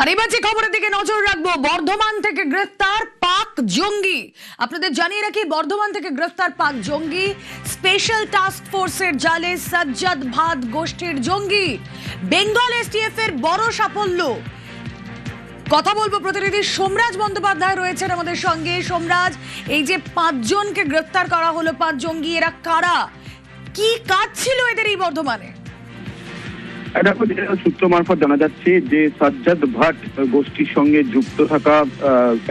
আর এবার যে খবরের দিকে নজর রাখবো, বর্ধমান থেকে গ্রেফতার পাক জঙ্গি। আপনাদের জানিয়ে রাখি, বর্ধমান থেকে গ্রেফতার পাক জঙ্গি, স্পেশাল টাস্ক ফোর্সের জালে সাজ্জাদ ভাট গোষ্ঠীর জঙ্গি। বেঙ্গল এসটিএফ এর বড় সাফল্য। কথা বলবো প্রতিনিধি সোমরাজ বন্দ্যোপাধ্যায় রয়েছেন আমাদের সঙ্গে। সোমরাজ, এই যে 5 জনকে গ্রেফতার করা হলো, 5 জঙ্গি, এরা কারা, কি কাজ ছিল এদের এই বর্ধমানে? দেখো, সূত্র মারফত জানা যাচ্ছে যে সাজ্জাদ ভাট গোষ্ঠীর সঙ্গে যুক্ত থাকা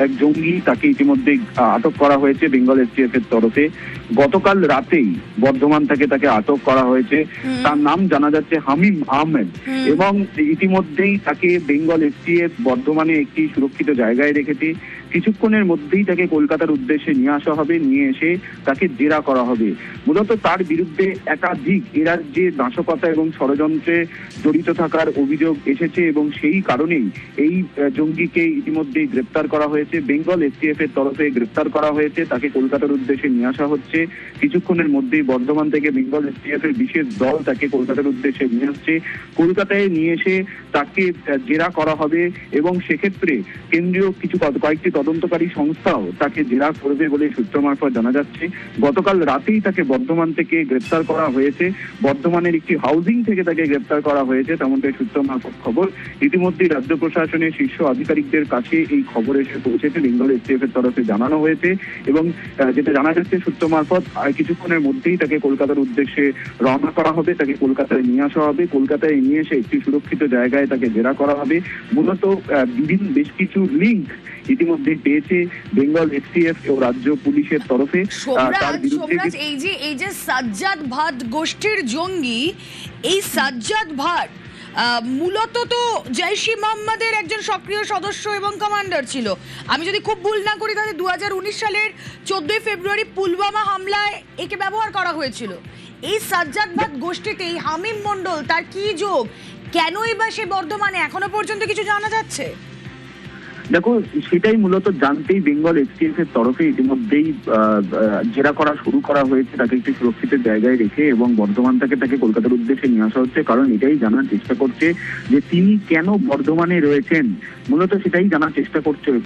এক জঙ্গি, তাকে ইতিমধ্যে আটক করা হয়েছে বেঙ্গল এসটিএফ এর তরফে। গতকাল রাতেই বর্ধমান থেকে তাকে আটক করা হয়েছে। তার নাম জানা যাচ্ছে হামিম আহমেদ, এবং ইতিমধ্যেই তাকে বেঙ্গল এসটিএফ বর্ধমানে একটি সুরক্ষিত জায়গায় রেখেছে। কিছুক্ষণের মধ্যেই তাকে কলকাতার উদ্দেশ্যে নিয়ে আসা হবে, নিয়ে এসে তাকে জেরা করা হবে। মূলত তার বিরুদ্ধে একাধিক এ রাজ্যে নাশকতা এবং ষড়যন্ত্রে জড়িত থাকার অভিযোগ এসেছে, এবং সেই কারণেই এই জঙ্গিকে ইতিমধ্যেই গ্রেপ্তার করা হয়েছে। বেঙ্গল এসটিএফ এর তরফে গ্রেপ্তার করা হয়েছে, তাকে কলকাতার উদ্দেশ্যে নিয়ে আসা হচ্ছে। কিছুক্ষণের মধ্যেই বর্ধমান থেকে বেঙ্গল এসটিএফ এর বিশেষ দল তাকে কলকাতার উদ্দেশ্যে নিয়ে আসছে। কলকাতায় নিয়ে এসে তাকে জেরা করা হবে, এবং সেক্ষেত্রে কেন্দ্রীয় কয়েকটি তদন্তকারী সংস্থাও তাকে জেরা করবে বলে সূত্র মারফত জানা যাচ্ছে। গতকাল রাতেই তাকে বর্ধমান থেকে গ্রেপ্তার করা হয়েছে। বর্ধমানের একটি হাউজিং থেকে তাকে গ্রেপ্তার করা হয়েছে, তেমনটাই সূত্র মারফত খবর। ইতিমধ্যেই রাজ্য প্রশাসনের শীর্ষ আধিকারিকদের কাছে এই খবর এসে পৌঁছেছে, বেঙ্গল এসটিএফ এর তরফে জানানো হয়েছে। এবং যেটা জানা যাচ্ছে সূত্র মারফত, কিছুক্ষণের মধ্যেই তাকে কলকাতার উদ্দেশ্যে রওনা করা হবে, তাকে কলকাতায় নিয়ে আসা হবে। কলকাতায় নিয়ে এসে একটি সুরক্ষিত জায়গায় তাকে জেরা করা হবে। মূলত বেশ কিছু লিঙ্ক ইতিমধ্যে পেয়েছে বেঙ্গল এসটিএফ ও রাজ্য পুলিশের তরফে। এই যে সাজ্জাদ ভাট গোষ্ঠীর জঙ্গি, এই সাজ্জাদ ভাট মূলত তো জৈশ-ই মোহাম্মদের একজন সক্রিয় সদস্য এবং কমান্ডার ছিল। আমি যদি খুব ভুল না করি, তাহলে 2019 সালের 14 ফেব্রুয়ারি পুলওয়ামা হামলায় একে ব্যবহার করা হয়েছিল। এই সাজ্জাদ ভাট গোষ্ঠীতে এই হামিম মন্ডল, তার কি যোগ, কেনই বা সে বর্ধমানে, এখনো পর্যন্ত কিছু জানা যাচ্ছে? দেখো, সেটাই মূলত জানতেই বেঙ্গল এসটিএফ এর তরফে ইতিমধ্যেই জেরা করা শুরু করা হয়েছে, তাকে একটি সুরক্ষিত জায়গায় রেখে, এবং বর্ধমান থেকে তাকে কলকাতার উদ্দেশ্যে নিয়ে আসা হচ্ছে। কারণ এটাই জানার চেষ্টা করছে যে তিনি কেন বর্ধমানে রয়েছেন, মূলত সেটাই জানার চেষ্টা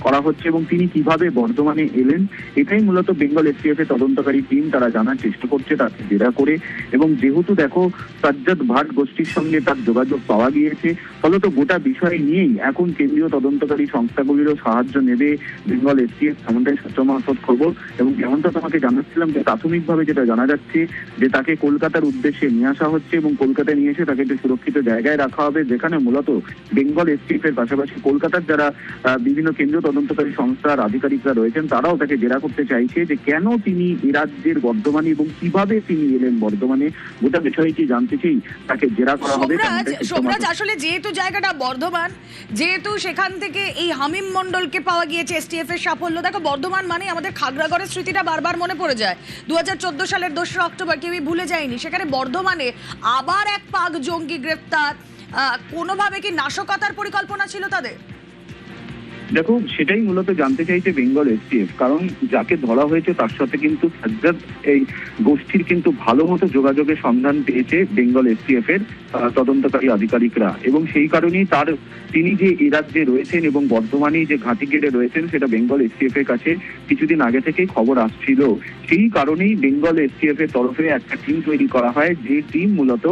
করা হচ্ছে, এবং তিনি কিভাবে বর্ধমানে এলেন, এটাই মূলত বেঙ্গল এসটিএফ এর তদন্তকারী টিম তারা জানার চেষ্টা করছে তাকে জেরা করে। এবং যেহেতু দেখো, সাজ্জাদ ভাট গোষ্ঠীর সঙ্গে তার যোগাযোগ পাওয়া গিয়েছে, ফলত গোটা বিষয় নিয়েই এখন কেন্দ্রীয় তদন্তকারী সংস্থাগুলিরও সাহায্য নেবে বেঙ্গল এসটিএফ, এমনটাই সূত্র মারফত খবর। এবং যেমনটা তোমাকে জানাচ্ছিলাম যে প্রাথমিকভাবে যেটা জানা যাচ্ছে যে তাকে কলকাতার উদ্দেশ্যে নিয়ে আসা হচ্ছে, এবং কলকাতায় নিয়ে এসে তাকে একটি সুরক্ষিত জায়গায় রাখা হবে, যেখানে মূলত বেঙ্গল এসটিএফ এর পাশাপাশি কলকাতার যারা বিভিন্ন কেন্দ্রীয় তদন্তকারী সংস্থার আধিকারিকরা রয়েছেন, তারাও তাকে জেরা করতে চাইছে যে কেন তিনি এ রাজ্যের বর্ধমানে এবং কিভাবে তিনি এলেন বর্ধমানে। গোটা বিষয়টি জানতে চেয়ে তাকে জেরা করা হবে। আসলে যেহেতু জায়গাটা বর্ধমান, যেহেতু সেখান থেকে এই হামিম মন্ডলকে পাওয়া গিয়েছে, এসটিএফ এর সাফল্য। দেখো, বর্ধমান মানে আমাদের খাগড়াগড়ের স্মৃতিটা বারবার মনে পড়ে যায়। 2014 সালের 2রা অক্টোবর কেউই ভুলে যায়নি। সেখানে বর্ধমানে আবার এক পাক জঙ্গি গ্রেফতার। কোনোভাবে কি নাশকতার পরিকল্পনা ছিল তাদের? দেখো, সেটাই মূলত জানতে চাইছে বেঙ্গল এসটিএফ। কারণ যাকে ধরা হয়েছে তার সাথে কিন্তু সাজ্জাদ এই গোষ্ঠীর কিন্তু ভালো মতো যোগাযোগের সন্ধান পেয়েছে বেঙ্গল এসটিএফ এর তদন্তকারী আধিকারিকরা, এবং সেই কারণেই তিনি যে এ রাজ্যে রয়েছেন এবং বর্ধমানে যে ঘাঁটি গেড়ে রয়েছেন, সেটা বেঙ্গল এসটিএফ এর কাছে কিছুদিন আগে থেকেই খবর আসছিল। সেই কারণেই বেঙ্গল এসটিএফ এর তরফে একটা টিম তৈরি করা হয়, যে টিম মূলত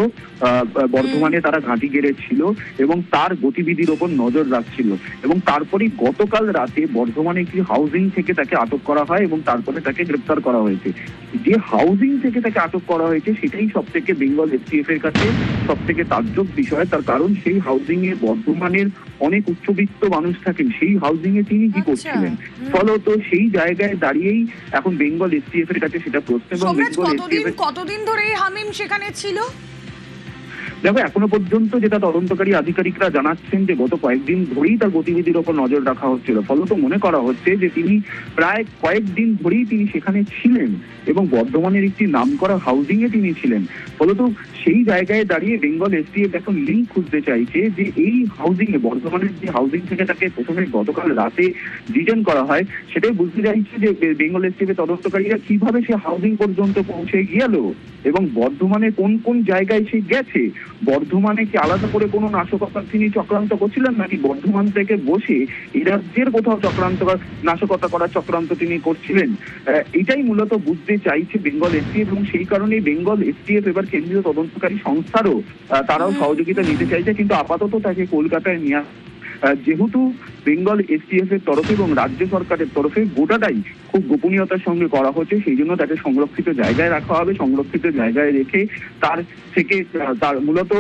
বর্ধমানে তারা ঘাঁটি গেড়ে ছিল এবং তার গতিবিধির ওপর নজর রাখছিল। এবং তারপরে গতকাল রাতে বর্ধমানে একটি হাউজিং থেকে তাকে আটক করা হয়, এবং তারপরে তাকে গ্রেপ্তার করা হয়েছে। যে হাউজিং থেকে তাকে আটক করা হয়েছে সেটাই সব থেকে বেঙ্গল এসটিএফ এর কাছে সব থেকে তাজ্জব বিষয়। তার কারণ সেই হাউজিং এ বর্ধমানের অনেক উচ্চবিত্ত মানুষ থাকেন, সেই হাউজিং এ তিনি কি করছিলেন। ফলত সেই জায়গায় দাঁড়িয়েই এখন বেঙ্গল এসটিএফ এর কাছে সেটা প্রশ্ন। এবং কতদিন ধরে হামিম সেখানে ছিল? দেখো, এখনো পর্যন্ত যেটা তদন্তকারী আধিকারিকরা জানাচ্ছেন যে গত কয়েকদিন ধরেই তার গতিবিধির ওপর নজর রাখা হচ্ছিল। ফলত মনে করা হচ্ছে যে তিনি প্রায় কয়েকদিন ধরেই তিনি সেখানে ছিলেন, এবং বর্ধমানের একটি নামকরা হাউজিং এ তিনি ছিলেন। ফলত সেই জায়গায় দাঁড়িয়ে বেঙ্গল এসটিএফ এখন লিঙ্ক খুঁজতে চাইছে যে এই হাউজিং এ, বর্ধমানের যে হাউজিং থেকে তাকে প্রথমে গতকাল রাতে ডিটেইন করা হয়, সেটাই বুঝতে চাইছে যে বেঙ্গল এসটিএফ এর তদন্তকারীরা কিভাবে সে হাউজিং পর্যন্ত পৌঁছে গেল এবং বর্ধমানে কোন কোন জায়গায় সে গেছে। বর্ধমানে কি আলাদা করে কোনো নাশকতা তিনি চক্রান্ত করছিলেন, নাকি বর্ধমান থেকে বসে এই রাজ্যের কোথাও নাশকতা করার চক্রান্ত তিনি করছিলেন? এটাই মূলত বুঝতে চাইছে বেঙ্গল এসটিএফ, এবং সেই কারণেই বেঙ্গল এসটিএফ এবার কেন্দ্রীয় তদন্তকারী সংস্থারও তারাও সহযোগিতা নিতে চাইছে, কিন্তু আপাতত তাকে কলকাতায় নিয়ে যেহেতু বেঙ্গল এসটিএফ এর তরফে এবং রাজ্য সরকারের তরফে গোটাটাই খুব গোপনীয়তার সঙ্গে করা হচ্ছে, সেই জন্য তাকে সংরক্ষিত জায়গায় রাখা হবে। সংরক্ষিত জায়গায় রেখে তার মূলত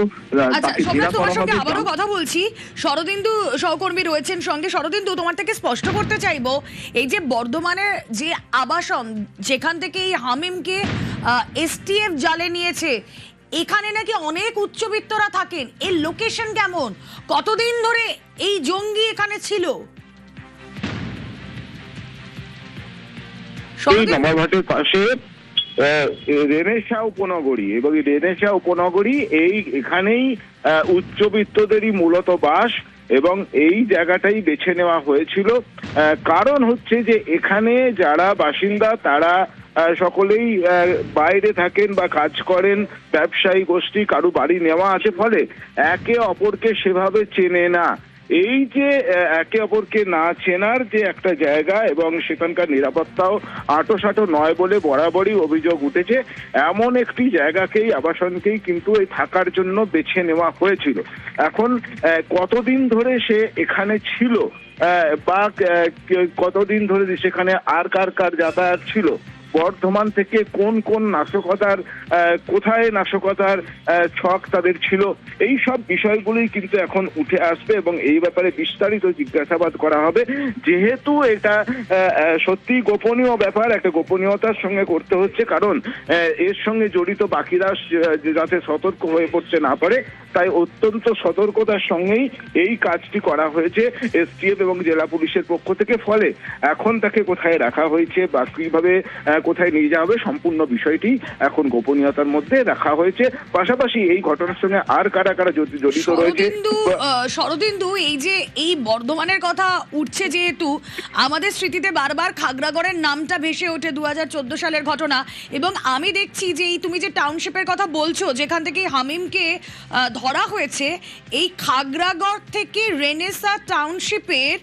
তাকে জেরা করা হবে। আবারও কথা বলছি, শরদিন্দু সহকর্মী রয়েছেন সঙ্গে। শরদিন্দু, তোমার থেকে স্পষ্ট করতে চাইবো, এই যে বর্ধমানের যে আবাসন যেখান থেকে এই হামিমকে এসটিএফ জালে নিয়েছে, এখানে নাকি অনেক উচ্চবিত্তরা থাকেন, এর লোকেশন কেমন, কতদিন ধরে এই জঙ্গি এখানে ছিল? রামাঘাটের পাশে রেনেসা উপনগরী, এবং রেনেসা উপনগরী এখানেই উচ্চবিত্তদেরই মূলত বাস, এবং এই জায়গাটাই বেছে নেওয়া হয়েছিল। কারণ হচ্ছে যে এখানে যারা বাসিন্দা তারা সকলেই বাইরে থাকেন বা কাজ করেন, ব্যবসায়ী গোষ্ঠী, কারো বাড়ি নেওয়া আছে, ফলে একে অপরকে সেভাবে চেনে না। এই যে একে অপরকে না চেনার যে একটা জায়গা, এবং সেখানকার নিরাপত্তাও আঁটোসাঁটো নয় বলে বরাবরই অভিযোগ উঠেছে, এমন একটি জায়গাকেই, আবাসনকেই কিন্তু এই থাকার জন্য বেছে নেওয়া হয়েছিল। এখন কতদিন ধরে সে এখানে ছিল বা কতদিন ধরে সেখানে আর কার যাতায়াত ছিল, বর্ধমান থেকে কোন কোন নাশকতার, কোথায় নাশকতার ছক তাদের ছিল, এই সব বিষয়গুলি কিন্তু এখন উঠে আসবে, এবং এই ব্যাপারে বিস্তারিত জিজ্ঞাসাবাদ করা হবে। যেহেতু এটা সত্যি গোপনীয় ব্যাপার, একটা গোপনীয়তার সঙ্গে করতে হচ্ছে, কারণ এর সঙ্গে জড়িত বাকিরা যাতে সতর্ক হয়ে পড়তে না পারে, তাই অত্যন্ত সতর্কতার সঙ্গেই এই কাজটি করা হয়েছে এসটিএফ এবং জেলা পুলিশের পক্ষ থেকে। ফলে এখন তাকে কোথায় রাখা হয়েছে বা কিভাবে কোথায় নিয়ে যাওয়া হবে, সম্পূর্ণ বিষয়টি এখন গোপনীয়তার মধ্যে রাখা হয়েছে। পাশাপাশি এই ঘটনার সঙ্গে আর কারা জড়িত রয়েছে। শরদিন্দু, এই যে এই বর্ধমানের কথা উঠছে, যেহেতু আমাদের স্মৃতিতে বারবার খাগড়াগড়ের নামটা ভেসে ওঠে 2014 সালের ঘটনা, এবং আমি দেখছি যে এই তুমি যে টাউনশিপের কথা বলছো যেখান থেকে হামিমকে ধরা হয়েছে, এই খাগড়াগড় থেকে রেনেসা টাউনশিপের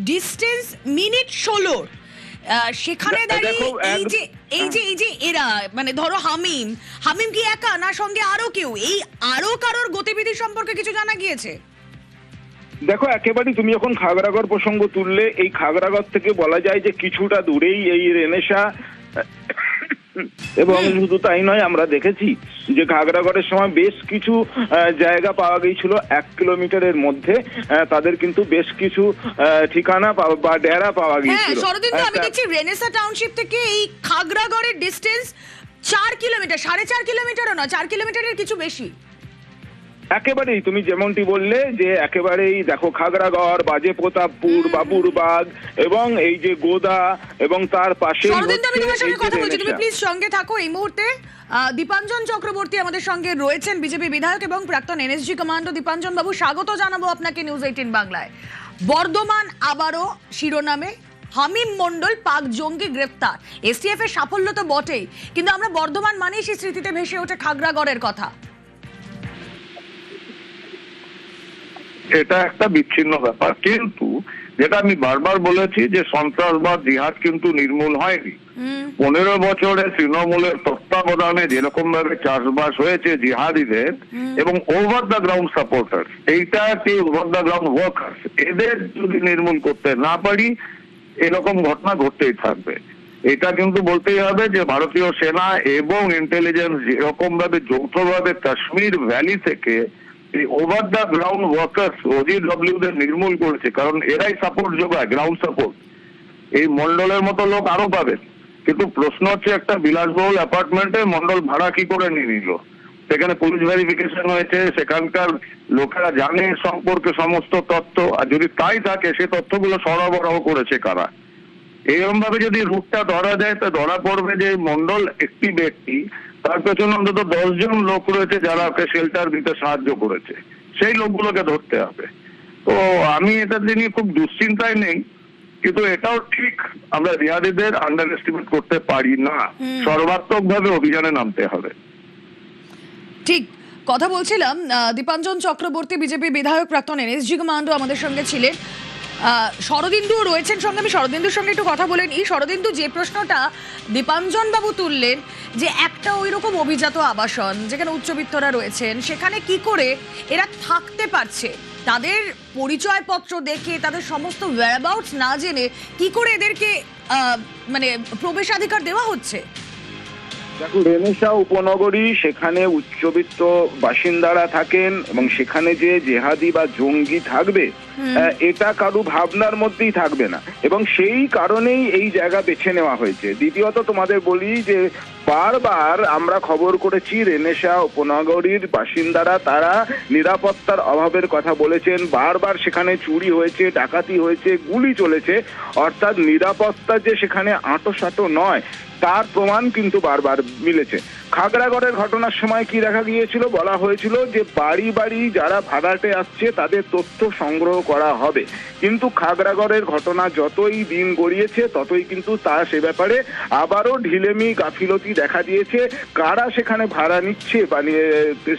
ডিস্টেন্স মিনিট 16। সেখানে দাঁড়িয়ে এই যে এরা, মানে ধরো হামিম কি একা, না সঙ্গে আরো কেউ, এই আরো কারোর গতিবিধি সম্পর্কে কিছু জানা গিয়েছে? দেখো, একেবারেই তুমি যখন খাগড়াগড় প্রসঙ্গ তুললে, এই খাগড়াগড় থেকে বলা যায় যে কিছুটা দূরেই এই রেনেসা, এবং শুধু তাই নয়, আমরা দেখেছি যে খাগড়াগড়ের সময় বেশ কিছু জায়গা পাওয়া গিয়েছিল 1 কিলোমিটারের মধ্যে, তাদের কিন্তু বেশ কিছু ঠিকানা বা ডেরা পাওয়া গিয়েছিল। শরদিন্দু, আমি দেখছি রেনেসা টাউনশিপ থেকে এই খাগড়াগড়ের ডিস্টেন্স 4 কিলোমিটার, 4.5 কিলোমিটারও না, 4 কিলোমিটারের কিছু বেশি। একেবারেই তুমি যেমনটি বললে যে একেবারেই দেখো, খাগড়াগড়, বাজে প্রতাপপুর, বাবুরবাগ, এবং এই যে গোদা, এবং তার পাশে তুমি প্লিজ সঙ্গে থাকো এই মুহূর্তে। দীপাঞ্জন চক্রবর্তী আমাদের সঙ্গে রয়েছেন, বিজেপি বিধায়ক এবং প্রাক্তন এনএসজি কমান্ডো। দীপাঞ্জন বাবু, স্বাগত জানাবো আপনাকে নিউজ 18 বাংলায়। বর্ধমান আবারও শিরোনামে, হামিম মন্ডল পাক জঙ্গি গ্রেফতার। এসটিএফ এর সাফল্য তো বটেই, কিন্তু আমরা বর্ধমান মানেই সেই স্মৃতিতে ভেসে ওঠে খাগড়াগড়ের কথা। এটা একটা বিচ্ছিন্ন ব্যাপার, কিন্তু যেটা আমি বারবার বলেছি যে সন্ত্রাসবাদ, জিহাদ কিন্তু নির্মূল হয়নি। 15 বছরে তৃণমূলের তত্ত্বাবধানে যেরকম ভাবে চাষবাস হয়েছে জিহাদিদের এবং ওভার দ্য গ্রাউন্ড সাপোর্টার, এইটা কি ওভার দ্য গ্রাউন্ড ওয়ার্কার্স, এদের যদি নির্মূল করতে না পারি, এরকম ঘটনা ঘটতেই থাকবে। এটা কিন্তু বলতেই হবে যে ভারতীয় সেনা এবং ইন্টেলিজেন্স যেরকম ভাবে যৌথভাবে কাশ্মীর ভ্যালি থেকে over the ground workers OGW দের নির্মূল করেছে, কারণ এরাই সাপোর্ট যোগায়, গ্রাউন্ড সাপোর্ট। এই মন্ডলের মতো লোক আরো পাবেন, কিন্তু প্রশ্ন হচ্ছে একটা বিলাসবহুল অ্যাপার্টমেন্টে মন্ডল ভাড়া কি করে নিয়ে নিল? সেখানে পুলিশ ভেরিফিকেশন হয়েছে, সেখানকার লোকেরা জানে সম্পর্কে সমস্ত তথ্য, আর যদি তাই থাকে সে তথ্যগুলো সরবরাহ করেছে কারা? এরকম ভাবে যদি রুটটা ধরা যায়, তো ধরা পড়বে যে মন্ডল একটি ব্যক্তি, তার পেছনে অন্তত 10 জন লোক রয়েছে যারা ওকে শেল্টার দিতে সাহায্য করেছে, সেই লোকগুলোকে ধরতে হবে। তো আমি এটা নিয়ে খুব দুশ্চিন্তায় নেই, কিন্তু এটাও ঠিক আমরা জিহাদিদের আন্ডার এস্টিমেট করতে পারি না, সর্বাত্মক ভাবে অভিযানে নামতে হবে। ঠিক। কথা বলছিলাম দীপাঞ্জন চক্রবর্তী বিজেপি বিধায়ক প্রাক্তন এনএসজি কমান্ডো আমাদের সঙ্গে ছিলেন। শরদিন্দু রয়েছেন সঙ্গে, আমি শরদিন্দুর সঙ্গে একটু কথা বলে নিই। শরদিন্দু, যে প্রশ্নটা দীপাঞ্জন বাবু তুললেন যে একটা ওই রকম অভিজাত আবাসন যেখানে উচ্চবিত্তরা রয়েছেন, সেখানে কি করে এরা থাকতে পারছে? তাদের পরিচয়পত্র দেখে, তাদের সমস্ত ওয়্যারঅ্যাবাউটস না জেনে কি করে এদেরকে মানে প্রবেশাধিকার দেওয়া হচ্ছে? দেখো, রেনেসা উপনগরী, সেখানে উচ্চবিত্ত বাসিন্দারা থাকেন এবং সেখানে যে জেহাদি বা জঙ্গি থাকবে এটা কারো ভাবনার মধ্যেই থাকবে না, এবং সেই কারণেই এই জায়গা বেছে নেওয়া হয়েছে। দ্বিতীয়ত তোমাদের বলি যে বারবার আমরা খবর করেছি রেনেসা উপনগরীর বাসিন্দারা তারা নিরাপত্তার অভাবের কথা বলেছেন। বারবার সেখানে চুরি হয়েছে, ডাকাতি হয়েছে, গুলি চলেছে, অর্থাৎ নিরাপত্তা যে সেখানে আঁটোসাঁটো নয় তার প্রমাণ কিন্তু বারবার মিলেছে। খাগড়াগড়ের ঘটনার সময় কি দেখা গিয়েছিল, বলা হয়েছিল যে বাড়ি বাড়ি যারা ভাড়াটে আসছে তাদের তথ্য সংগ্রহ করা হবে, কিন্তু খাগড়াগড়ের ঘটনা যতই দিন গড়িয়েছে ততই কিন্তু তা সে ব্যাপারে আবারও ঢিলেমি গাফিলতি দেখা দিয়েছে। কারা সেখানে ভাড়া নিচ্ছে বা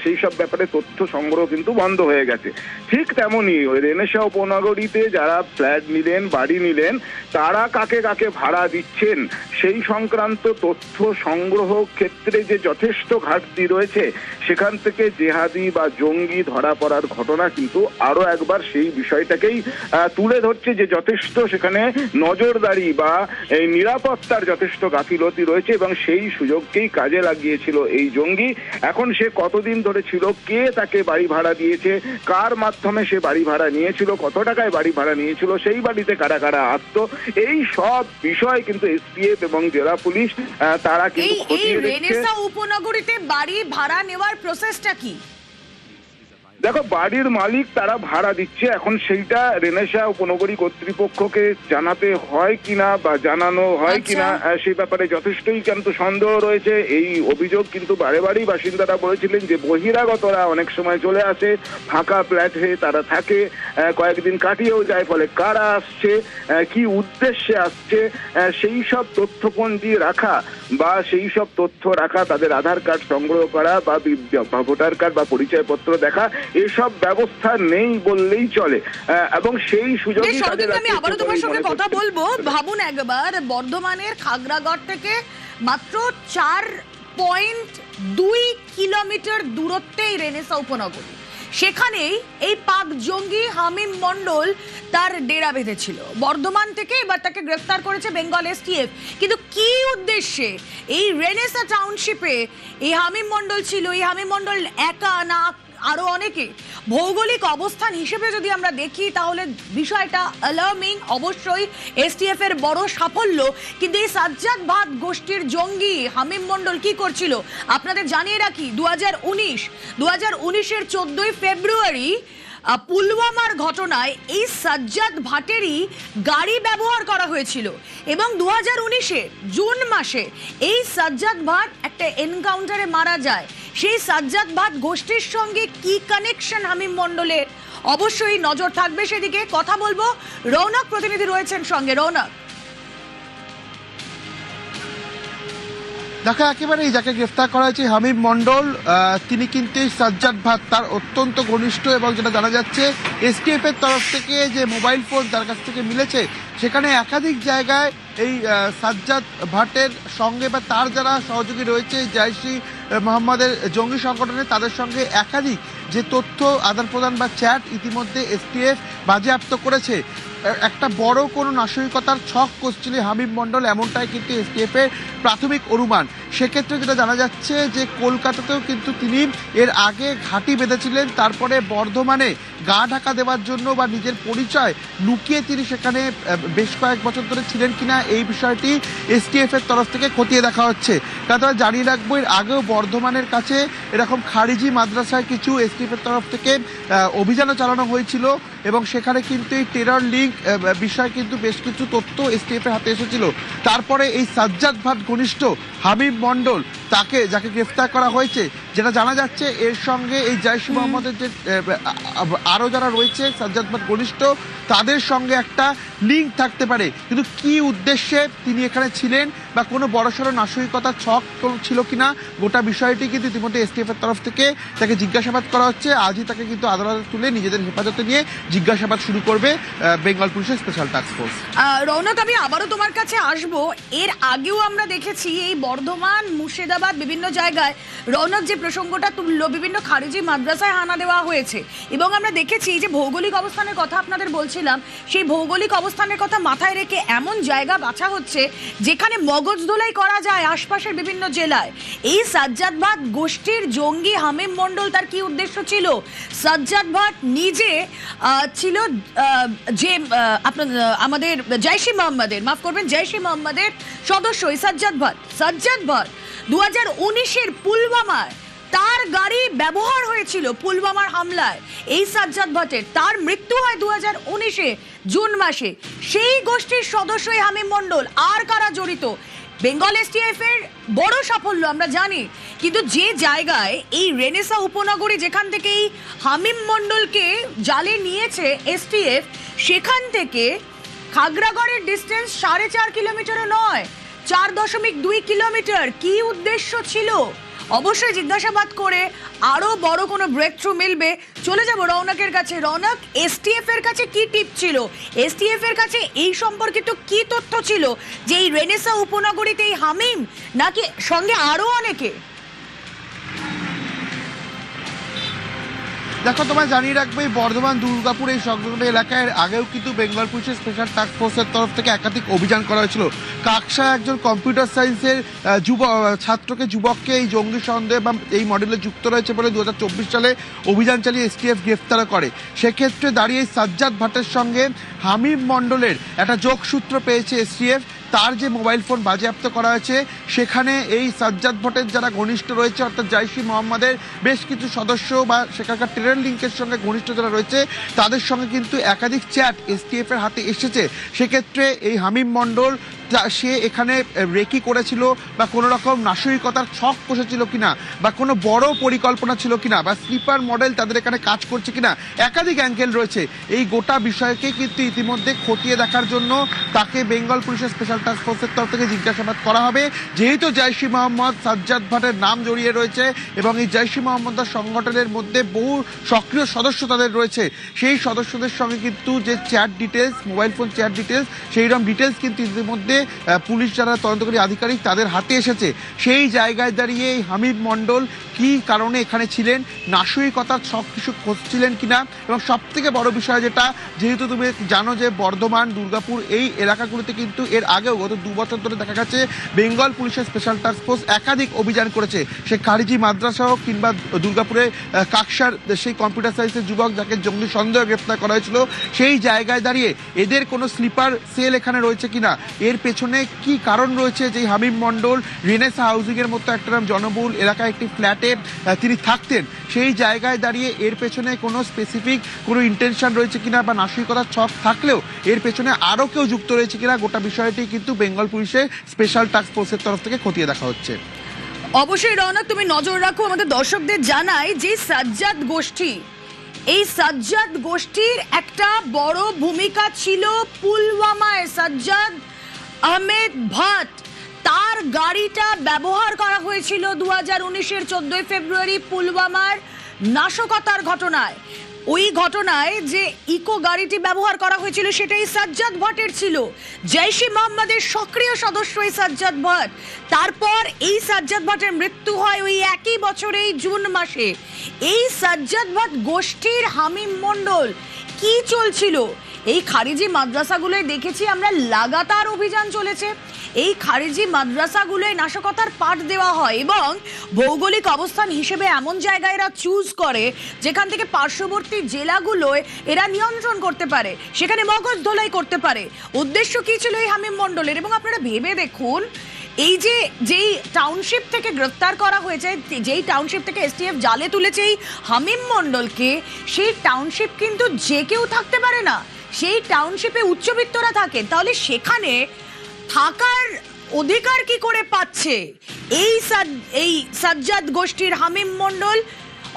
সেই সব ব্যাপারে তথ্য সংগ্রহ কিন্তু বন্ধ হয়ে গেছে। ঠিক তেমনই ওই রেনেসা উপনগরীতে যারা ফ্ল্যাট নিলেন, বাড়ি নিলেন, তারা কাকে কাকে ভাড়া দিচ্ছেন সেই সংক্রান্ত তথ্য সংগ্রহ ক্ষেত্রে যে যথেষ্ট ঘাটতি রয়েছে, সেখান থেকে জেহাদি বা জঙ্গি ধরা পড়ার ঘটনা কিন্তু আরো একবার সেই বিষয়টাকেই তুলে ধরছে যে যথেষ্ট সেখানে নজরদারি বা এই নিরাপত্তার যথেষ্ট গাফিলতি রয়েছে, এবং সেই সুযোগকেই কাজে লাগিয়েছিল এই জঙ্গি। এখন সে কতদিন ধরে ছিল, কে তাকে বাড়ি ভাড়া দিয়েছে, কার মাধ্যমে সে বাড়ি ভাড়া নিয়েছিল, কত টাকায় বাড়ি ভাড়া নিয়েছিল, সেই বাড়িতে কারা কারা আসতো, এই সব বিষয় কিন্তু এসটিএফ এবং জেলা পুলিশ তারা কিন্তু খতিয়ে দেখছে। উপনগরীতে বাড়ি ভাড়া নেওয়ার প্রসেসটা কি? দেখো, বাড়ির মালিক তারা ভাড়া দিচ্ছে, এখন সেইটা রেনেসা উপনগরী কর্তৃপক্ষকে জানাতে হয় কিনা বা জানানো হয় কিনা সেই ব্যাপারে যথেষ্টই কিন্তু সন্দেহ রয়েছে। এই অভিযোগ কিন্তু বারে বারেই বাসিন্দারা বলেছিলেন যে বহিরাগতরা অনেক সময় চলে আসে, ফাঁকা ফ্ল্যাটে তারা থাকে, কয়েকদিন কাটিয়েও যায়, ফলে কারা আসছে, কি উদ্দেশ্যে আসছে, সেই সব তথ্যপঞ্জি রাখা বা সেই সব তথ্য রাখা, তাদের আধার কার্ড সংগ্রহ করা বা ভোটার কার্ড বা পরিচয়পত্র দেখা, এসব ব্যবস্থা নেই বললেই চলে, এবং সেই সুযোগই আমি আবারও তোমার সঙ্গে কথা বলবো। ভাবুন একবার, বর্ধমানের খাগড়াগড় থেকে মাত্র 4.2 কিলোমিটার দূরত্বেই রেনেসা উপনগরী, সেখানেই এই পাক জঙ্গি হামিম মন্ডল তার ডেরা বেঁধেছিল। বর্ধমান থেকে এবার তাকে গ্রেফতার করেছে বেঙ্গল এসটিএফ। কিন্তু কি উদ্দেশ্যে এই রেনেসা টাউনশিপে এই হামিম মন্ডল ছিল? এই হামিম মন্ডল একা না আরো অনেকে? ভৌগোলিক অবস্থান হিসেবে যদি আমরা দেখি তাহলে বিষয়টা অ্যালার্মিং। অবশ্যই এসটিএফ এর বড় সাফল্য, কিন্তু এই সাজ্জাদ ভাট গোষ্ঠীর জঙ্গি হামিম মন্ডল কি করছিল আপনাদের জানিয়ে রাখি। 2019-এর 14ই ফেব্রুয়ারি পুলওয়ামার ঘটনায় এই সাজ্জাদ ভাটেরই গাড়ি ব্যবহার করা হয়েছিল, এবং 2019-এর জুন মাসে এই সাজ্জাদ ভাট একটা এনকাউন্টারে মারা যায়। সেই সাজ্জাদ ভাট গোষ্ঠীর সঙ্গে কি কানেকশন হামিম মন্ডলের, অবশ্যই নজর থাকবে সেদিকে। কথা বলবো, রৌনক প্রতিনিধি রয়েছেন সঙ্গে। রৌনক, দেখা একেবারে যাকে গ্রেফতার করা হয়েছে হামিম মন্ডল, তিনি কিন্তু সাজ্জাদ ভাট তার অত্যন্ত ঘনিষ্ঠ, এবং যেটা জানা যাচ্ছে এসটিএফ এর তরফ থেকে যে মোবাইল ফোন তার কাছ থেকে মিলেছে, সেখানে একাধিক জায়গায় এই সাজ্জাদ ভাটের সঙ্গে বা তার যারা সহযোগী রয়েছে জৈশ-ই মোহাম্মদের জঙ্গি সংগঠনে, তাদের সঙ্গে একাধিক যে তথ্য আদান প্রদান বা চ্যাট ইতিমধ্যে এসটিএফ বাজেয়াপ্ত করেছে। একটা বড় কোনো নাশরিকতার ছক কষছিল হামিম মন্ডল, এমনটাই কিন্তু এসটিএফ এর প্রাথমিক অনুমান। সেক্ষেত্রে যেটা জানা যাচ্ছে যে কলকাতাতেও কিন্তু তিনি এর আগে ঘাঁটি বেঁধেছিলেন, তারপরে বর্ধমানে গা ঢাকা দেওয়ার জন্য বা নিজের পরিচয় লুকিয়ে তিনি সেখানে বেশ কয়েক বছর ধরে ছিলেন কিনা এই বিষয়টি এসটিএফ এর তরফ থেকে খতিয়ে দেখা হচ্ছে। তাছাড়া জানিয়ে রাখবো, এর আগেও বর্ধমানের কাছে এরকম খারিজি মাদ্রাসায় কিছু এসটিএফ এর তরফ থেকে অভিযানও চালানো হয়েছিল, এবং সেখানে কিন্তু এই টেরর লিঙ্ক বিষয় কিন্তু বেশ কিছু তথ্য এসটিএফ এর হাতে এসেছিল। তারপরে এই সাজ্জাদ ভাট ঘনিষ্ঠ হামিম মন্ডল, যাকে গ্রেফতার করা হয়েছে, যেটা জানা যাচ্ছে এর সঙ্গে এই জৈশ মোহাম্মদের যে আরও যারা রয়েছে সাজ্জাদ ভাট ঘনিষ্ঠ তাদের সঙ্গে একটা লিঙ্ক থাকতে পারে, কিন্তু কি উদ্দেশ্যে তিনি এখানে ছিলেন বা কোনো বড়সড় নাশকতার ছক ছিল কিনা গোটা বিষয়টি কিন্তু ইতিমধ্যে এসটিএফ এর তরফ থেকে তাকে জিজ্ঞাসাবাদ করা হচ্ছে। আজই তাকে কিন্তু আদালতে তুলে নিজেদের হেফাজতে নিয়ে জিজ্ঞাসাবাদ শুরু করবে বেঙ্গল পুলিশের স্পেশাল টাস্ক ফোর্স। রৌনক, আমি আবারও তোমার কাছে আসবো। এর আগেও আমরা দেখেছি এই বর্ধমান, মুর্শিদাবাদ বিভিন্ন জায়গায় রৌনক যে প্রসঙ্গটা তুললো, বিভিন্ন খারিজি মাদ্রাসায় হানা দেওয়া হয়েছে এবং আমরা দেখেছি যে ভৌগোলিক অবস্থানের কথা আপনাদের বলছিলাম, সেই ভৌগোলিক অবস্থানের কথা মাথায় রেখে এমন জায়গা বাছা হচ্ছে যেখানে মগজ ধোলাই করা যায় আশপাশের বিভিন্ন জেলায়। এই সাজ্জাদ ভাট গোষ্ঠীর জঙ্গি হামিম মণ্ডল, তার কি উদ্দেশ্য ছিল? সাজ্জাদ ভাট নিজে ছিল যে আমাদের জৈশ-ই মোহাম্মদের, মাফ করবেন, জৈশ-ই মোহাম্মদের সদস্য এই সাজ্জাদ ভাট। সাজ্জাদ ভাট 2019-এর পুলওয়ামায় তার গাড়ি ব্যবহার হয়েছিল পুলওয়ামার হামলায় এই সাজ্জাদ ভাটের। তার মৃত্যু হয় 2019-এ জুন মাসে। সেই গোষ্ঠীর সদস্য এই হামিম মণ্ডল। আর কারা জড়িত? বেঙ্গল এসটিএফ এর বড় সাফল্য আমরা জানি, কিন্তু যে জায়গায় এই রেনেসা উপনগরী যেখান থেকে এই হামিম মণ্ডলকে জালে নিয়েছে এসটিএফ, সেখান থেকে খাগড়াগড়ের ডিস্টেন্স 4.5 কিলোমিটারও নয়, 4.2 কিলোমিটার। কি উদ্দেশ্য ছিল? অবশ্যই জিজ্ঞাসাবাদ করে আরো বড় কোনো ব্রেক থ্রু মিলবে। চলে যাব রৌনকের কাছে। রৌনক, এসটিএফ এর কাছে কি টিপ ছিল? এসটিএফ এর কাছে এই সম্পর্কিত কি তথ্য ছিল যে এই রেনেসা উপনগরীতে এই হামিম নাকি সঙ্গে আরো অনেকে? দেখো, তোমায় জানিয়ে রাখবে বর্ধমান দুর্গাপুর এই সংলগ্ন এলাকায় আগেও কিন্তু বেঙ্গল পুলিশের স্পেশাল টাস্ক ফোর্সের তরফ থেকে একাধিক অভিযান করা হয়েছিল। কাকসা একজন কম্পিউটার সায়েন্সের যুবককে এই জঙ্গি সন্দেহ বা এই মডেলে যুক্ত রয়েছে বলে 2024 সালে অভিযান চালিয়ে এসটিএফ গ্রেফতার করে। সেক্ষেত্রে দাঁড়িয়ে সাজ্জাদ ভাটের সঙ্গে হামিম মণ্ডলের একটা যোগসূত্র পেয়েছে এসটিএফ। তার যে মোবাইল ফোন বাজেয়াপ্ত করা হয়েছে সেখানে এই সাজ্জাদ ভটের যারা ঘনিষ্ঠ রয়েছে অর্থাৎ জৈশ-ই মোহাম্মদের বেশ কিছু সদস্য বা সেখানকার টেরর লিঙ্কের সঙ্গে ঘনিষ্ঠ যারা রয়েছে তাদের সঙ্গে কিন্তু একাধিক চ্যাট এসটিএফ এর হাতে এসেছে। সেক্ষেত্রে এই হামিম মণ্ডল সে এখানে রেকি করেছিল বা কোনো রকম নাশকতার ছক কষেছিল কিনা বা কোনো বড় পরিকল্পনা ছিল কিনা বা স্লিপার মডেল তাদের এখানে কাজ করছে কিনা, একাধিক অ্যাঙ্গেল রয়েছে। এই গোটা বিষয়কে কিন্তু ইতিমধ্যে খতিয়ে দেখার জন্য তাকে বেঙ্গল পুলিশের স্পেশাল টাস্ক ফোর্সের তরফ থেকে জিজ্ঞাসাবাদ করা হবে। যেহেতু জৈশ-ই মোহাম্মদ সাজ্জাদ ভাটের নাম জড়িয়ে রয়েছে এবং এই জৈশ-ই মোহাম্মদ সংগঠনের মধ্যে বহু সক্রিয় সদস্য তাদের রয়েছে, সেই সদস্যদের সঙ্গে কিন্তু যে chat details, mobile phone chat details, সেই রকম ডিটেলস কিন্তু ইতিমধ্যে পুলিশ যারা তদন্তকারী আধিকারিক তাদের হাতে এসেছে। সেই জায়গায় দাঁড়িয়ে এই হামিদ মণ্ডল কি কারণে এখানে ছিলেন, নাশকতার সব কিছু খুঁজছিলেন কিনা, এবং সব থেকে বড় বিষয় যেটা, যেহেতু তুমি জানো যে বর্ধমান, দুর্গাপুর এই এলাকাগুলোতে কিন্তু এর আগেও গত 2 বছর ধরে দেখা গেছে বেঙ্গল পুলিশের স্পেশাল টাস্ক ফোর্স একাধিক অভিযান করেছে। সে খারিজি মাদ্রাসা হোক কিংবা দুর্গাপুরে কাকসার সেই কম্পিউটার সায়েন্সের যুবক যাকে জঙ্গি সন্দেহ গ্রেপ্তার করা হয়েছিল, সেই জায়গায় দাঁড়িয়ে এদের কোনো স্লিপার সেল এখানে রয়েছে কিনা, এর পেছনে কি কারণ রয়েছে যে হামিম মণ্ডল রেনেসা হাউজিং এর মতো একটা জনবহুল এলাকায় একটি ফ্ল্যাটে তিনি থাকতেন, সেই জায়গায় দাঁড়িয়ে এর পেছনে কোনো স্পেসিফিক কোনো ইন্টেনশন রয়েছে কিনা বা নাশকতার ছক থাকলেও এর পেছনে আরও কেউ যুক্ত রয়েছে কিনা, গোটা বিষয়টি কিন্তু বেঙ্গল পুলিশের স্পেশাল টাস্ক ফোর্সের তরফ থেকে খতিয়ে দেখা হচ্ছে। অবশ্যই রওনক, তুমি নজর রাখো। আমাদের দর্শকদের জানাই যে সাজ্জাদ গোষ্ঠী, এই সাজ্জাদ গোষ্ঠীর একটা বড় ভূমিকা ছিল পুলওয়ামায়। সাজ্জাদ আহমেদ ভাট, তার গাড়িটা ব্যবহার করা হয়েছিল 2019-এর 14 ফেব্রুয়ারি পুলওয়ামার নাশকতার ঘটনায়। ওই ঘটনায় যে ইকো গাড়িটি ব্যবহার করা হয়েছিল সেটাই সাজ্জাদ ভাটের ছিল। জৈশ-ই মোহাম্মদের সক্রিয় সদস্য এই সাজ্জাদ ভাট। তারপর এই সাজ্জাদ ভাটের মৃত্যু হয় ওই একই বছরেই জুন মাসে। এই সাজ্জাদ ভাট গোষ্ঠীর হামিম মণ্ডল কি চলছিল? এই খারিজি মাদ্রাসাগুলোয় দেখেছি আমরা লাগাতার অভিযান চলেছে। এই খারিজি মাদ্রাসাগুলোয় নাশকতার পাঠ দেওয়া হয় এবং ভৌগোলিক অবস্থান হিসেবে এমন জায়গায় এরা চুজ করে যেখান থেকে পার্শ্ববর্তী জেলাগুলোয় এরা নিয়ন্ত্রণ করতে পারে, সেখানে মগজ ধোলাই করতে পারে। উদ্দেশ্য কি ছিল এই হামিম মণ্ডলের? এবং আপনারা ভেবে দেখুন, এই যে যেই টাউনশিপ থেকে গ্রেফতার করা হয়েছে, যেই টাউনশিপ থেকে এসটিএফ জালে তুলেছে এই হামিম মণ্ডলকে, সেই টাউনশিপ কিন্তু যে কেউ থাকতে পারে না। সেই টাউনশিপে উচ্চবিত্তরা থাকে। তাহলে সেখানে থাকার অধিকার কি করে পাচ্ছে এই সাজ্জাদ গোষ্ঠীর হামিম মণ্ডল?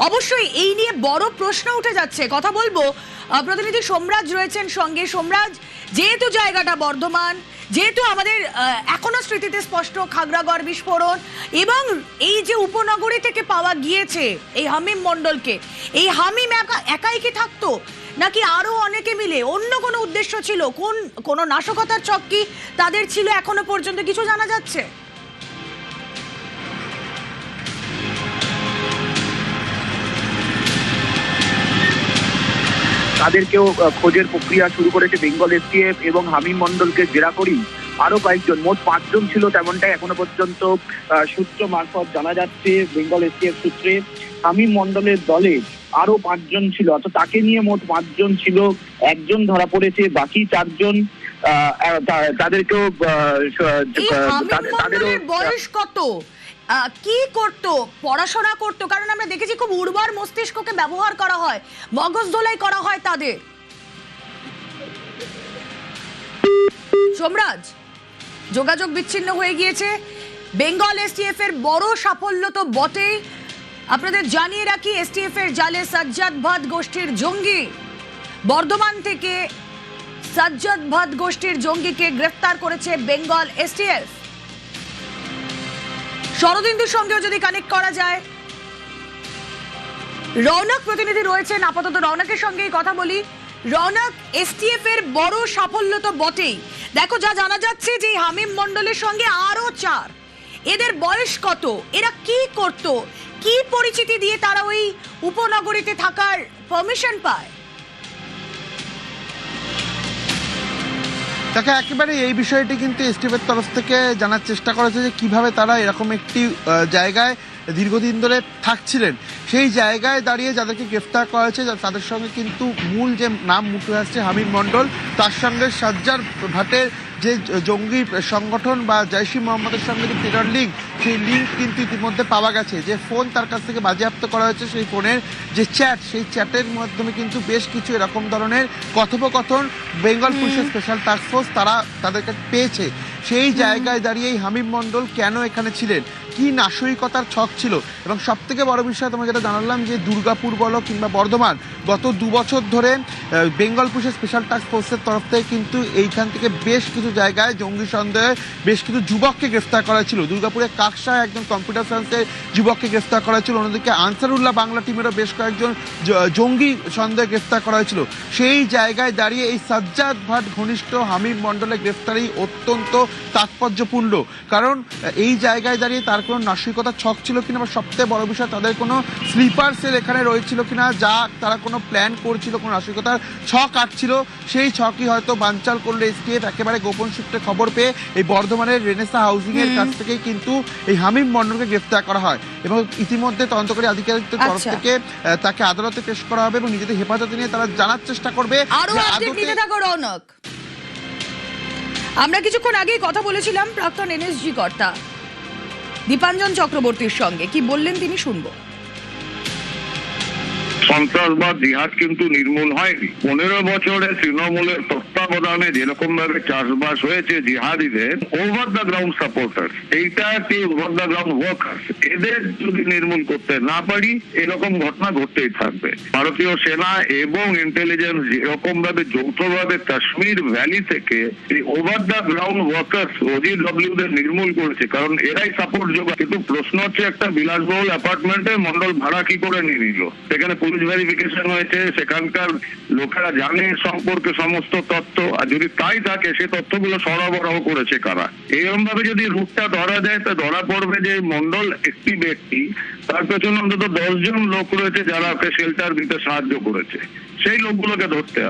অবশ্যই এই নিয়ে বড় প্রশ্ন উঠে যাচ্ছে। কথা বলবো, প্রতিনিধি সোমরাজ রয়েছেন সঙ্গে। সোমরাজ, যেহেতু জায়গাটা বর্ধমান, যেহেতু আমাদের এখনো স্মৃতিতে স্পষ্ট খাগড়াগড় বিস্ফোরণ, এবং এই যে উপনগরী থেকে পাওয়া গিয়েছে এই হামিম মণ্ডলকে, এই হামিম একাই কি থাকতো নাকি আরো অনেকে মিলে অন্য কোনো উদ্দেশ্য ছিল? কোনো নাশকতার ছক কি তাদের ছিল? এখনো পর্যন্ত কিছু জানা যাচ্ছে? তাদেরকেও খোঁজের প্রক্রিয়া শুরু করেছে বেঙ্গল এসটিএফ, এবং হামিম মণ্ডলকে জেরা করি আরো কয়েকজন, মোট 5 জন ছিল তেমনটাই এখনো পর্যন্ত সূত্র মারফত জানা যাচ্ছে। বেঙ্গল এসটিএফ সূত্রে হামিম মণ্ডলের দলে আরো 5 জন ছিল, অর্থাৎ তাকে নিয়ে মোট 5 জন ছিল। একজন ধরা পড়েছে, বাকি 4 জন তাদেরকেও তাদেরও বয়স কত, কি করতো, পড়াশোনা করতো? কারণ আমরা দেখেছি খুব উর্বর মস্তিষ্ককে ব্যবহার করা হয়, মগজ ধোলাই করা হয় তাদের। সোমরাজ, যোগাযোগ বিচ্ছিন্ন হয়ে গিয়েছে। বেঙ্গল এসটিএফ এর বড় সাফল্য তো বটেই, আপনাদের জানিয়ে রাখি এসটিএফ এর জালে সাজ্জাদ ভাট গোষ্ঠীর জঙ্গি, বর্ধমান থেকে সাজ্জাদ ভাট গোষ্ঠীর জঙ্গিকে গ্রেফতার করেছে বেঙ্গল এসটিএফ। শরদিন্দুর সঙ্গেও যদি কানেক্ট করা যায়, রৌনক প্রতিনিধি রয়েছেন, আপাতত রৌনকের সঙ্গেই কথা বলি। রৌনক, এসটিএফ এর বড় সাফল্য তো বটেই, দেখো যা জানা যাচ্ছে যে হামিম মণ্ডলের সঙ্গে আরো 4, এদের বয়স কত, এরা কি করত, কি পরিচিতি দিয়ে তারা ওই উপনগরীতে থাকার পারমিশন পায়? তাকে একেবারে এই বিষয়টি কিন্তু এসটিএফের তরফ থেকে জানার চেষ্টা করেছে যে কিভাবে তারা এরকম একটি জায়গায় দীর্ঘদিন ধরে থাকছিলেন। সেই জায়গায় দাঁড়িয়ে যাদেরকে গ্রেফতার করা হয়েছে তাদের সঙ্গে কিন্তু মূল যে নাম উঠে আসছে হামিম মণ্ডল, তার সঙ্গে সাজ্জাদ ভাটের যে জঙ্গি সংগঠন বা জৈশ-ই মোহাম্মদের সঙ্গে যে টেরর লিঙ্ক, সেই লিঙ্ক কিন্তু ইতিমধ্যে পাওয়া গেছে। যে ফোন তার কাছ থেকে বাজেয়াপ্ত করা হয়েছে, সেই ফোনের যে চ্যাট, সেই চ্যাটের মাধ্যমে কিন্তু বেশ কিছু এরকম ধরনের কথোপকথন বেঙ্গল পুলিশের স্পেশাল টাস্কফোর্স তাদের কাছে পেয়েছে। সেই জায়গায় দাঁড়িয়ে হামিম মণ্ডল কেন এখানে ছিলেন, কি নাশরিকতার ছক ছিল, এবং সব থেকে বড় বিষয় তোমাকে যেটা জানালাম যে দুর্গাপুর বলো কিংবা বর্ধমান, গত 2 বছর ধরে বেঙ্গল পুলিশের স্পেশাল টাস্ক ফোর্সের তরফ থেকে কিন্তু এইখান থেকে বেশ কিছু জায়গায় জঙ্গি সন্দেহে বেশ কিছু যুবককে গ্রেফতার করা ছিল। দুর্গাপুরে কাকসায় একজন কম্পিউটার সায়েন্সের যুবককে গ্রেফতার করা হয়েছিল, অন্যদিকে আনসারুল্লাহ বাংলা টিমেরও বেশ কয়েকজন জঙ্গি সন্দেহে গ্রেফতার করা হয়েছিল। সেই জায়গায় দাঁড়িয়ে এই সাজ্জাদ ভাট ঘনিষ্ঠ হামিম মণ্ডলের গ্রেফতারি অত্যন্ত তাৎপর্যপূর্ণ, কারণ এই জায়গায় দাঁড়িয়ে তার কোনো নাশরিকতার ছক ছিল কিনা, বা সবথেকে বড় বিষয় তাদের কোনো স্লিপার সেল এখানে রয়েছিল কিনা, যা তারা কোনো প্ল্যান করছিল, কোনো নাশরিকতার ছক আটছিল, সেই ছকই হয়তো বানচাল করলে এসটিএফ। একেবারে গোপন সূত্রে খবর পেয়ে এই বর্ধমানের রেনেসা হাউজিং এর কাছ থেকেই কিন্তু এই হামিম মণ্ডলকে গ্রেফতার করা হয়, এবং ইতিমধ্যে তদন্তকারী আধিকারিকদের তরফ থেকে তাকে আদালতে পেশ করা হবে, এবং নিজেদের হেফাজতে নিয়ে তারা জানার চেষ্টা করবে। আমরা কিছুক্ষণ আগেই কথা বলেছিলাম প্রাক্তন এনএসজি কর্তা দীপাঞ্জন চক্রবর্তীর সঙ্গে, কি বললেন তিনি শুনবো। সন্ত্রাসবাদ জিহাদ কিন্তু নির্মূল হয়নি। 15 বছরে তৃণমূলের তত্ত্বাবধানে যেরকম ভাবে চাষবাস হয়েছে জিহাদিদের ওভার দ্য গ্রাউন্ড সাপোর্টার, এইটা কি ওভার দ্য গ্রাউন্ড ওয়ার্কার, এদের যদি নির্মূল করতে না পারি এরকম ঘটনা ঘটতেই থাকবে। ভারতীয় সেনা এবং ইন্টেলিজেন্স যেরকম ভাবে যৌথভাবে কাশ্মীর ভ্যালি থেকে এই over the ground worker OGW দের নির্মূল করেছে, কারণ এরাই সাপোর্ট যোগায়। কিন্তু প্রশ্ন হচ্ছে একটা বিলাসবহুল অ্যাপার্টমেন্টে মন্ডল ভাড়া কি করে নিয়ে নিল, সেখানে পুলিশ ভেরিফিকেশন হয়েছে, সেখানকার লোকেরা জানে সম্পর্কে সমস্ত তথ্য, আর যদি তাই থাকে সে তথ্যগুলো সরবরাহ করেছে কারা। এরকম ভাবে যদি রূপটা ধরা যায় তো ধরা পড়বে যে মন্ডল একটি ব্যক্তি, তার পেছনে অন্তত 10 জন লোক রয়েছে যারা ওকে শেল্টার দিতে সাহায্য করেছে, সেই লোকগুলোকে ধরতে হবে।